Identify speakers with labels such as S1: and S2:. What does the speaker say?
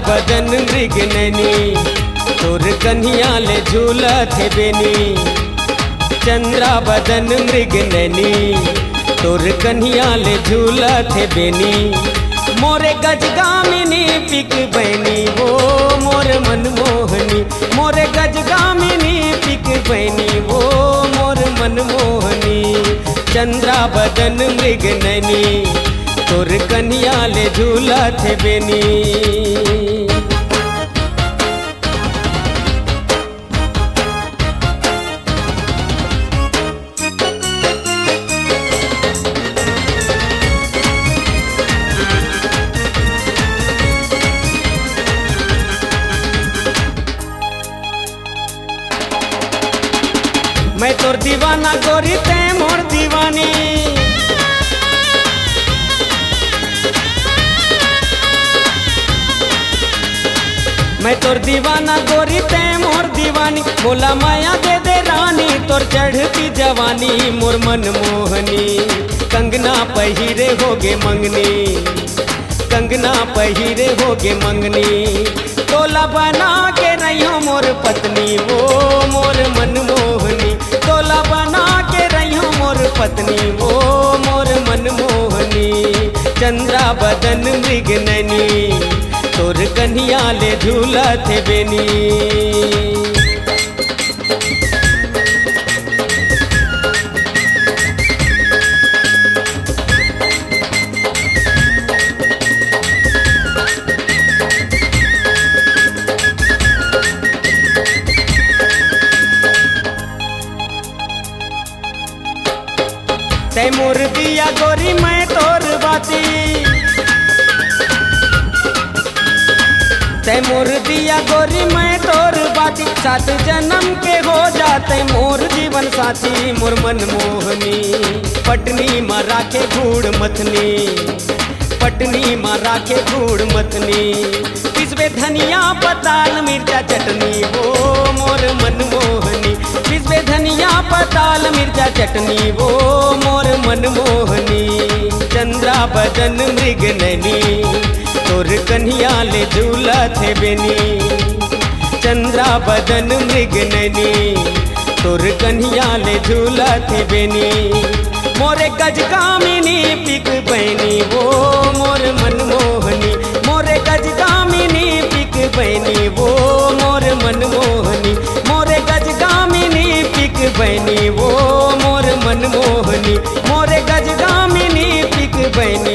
S1: बदन मृग नैनी तोर कन्हिया ले झूलत है बेनी। चंद्रा बदन मृग नैनी तोर कन्हिया ले झूलत है बेनी। मोरे गजगामिनी पिक बहनी वो मोर मनमोहनी। मोरे गजगामिनी पिक बहनी वो मोर मनमोहनी। चंद्रा बदन मृग नैनी तोर कन्हिया ले झूलत है बेनी। मैं तोर दीवाना गोरी ते मोर दीवानी। मैं तोर दीवाना गोरी ते मोर दीवानी। बोला माया दे दे रानी तोर चढ़ती जवानी मोर मनमोहनी। कंगना पहिरे होगे मंगनी कंगना पहिरे होगे मंगनी। तोला बना के रहियो मोर पत्नी वो मोर मनमोहनी। तोला बना के रहियो मोर पत्नी वो मोर मनमोहनी। चंद्रा बदन मृग नैनी तोर कन्हिया ले झूलत है बेनी। तै मोर दिया गोरी मैं तोर बाती। तै मोर दिया गोरी मैं तोर बाती। 7 जन्म के हो जाते मोर जीवन साथी मोर मनमोहनी। पटनी माँ राखे घूड़ मथनी पटनी माँ राखे घूड़ मथनी। पिसवे धनिया पताल मिर्चा चटनी वो मोर मनमोहनी। पिसवे धनिया पताल मिर्चा चटनी वो मोर मनमोहनी। चंद्रा बदन मृग नैनी तोर कन्हिया ले झूलत है बेनी। चंद्रा बदन मृग नैनी तोर कन्हिया ले झूलत है बेनी। मोरे गजगामिनी पिक बहनी वो मोर मनमोहनी। मोरे गजगामिनी पिक बहनी वो मोर मनमोहनी। मोरे गजगामिनी पिक बहनी वो मोर मनमोहनी। मोरे गजगामिनी पिक बहनी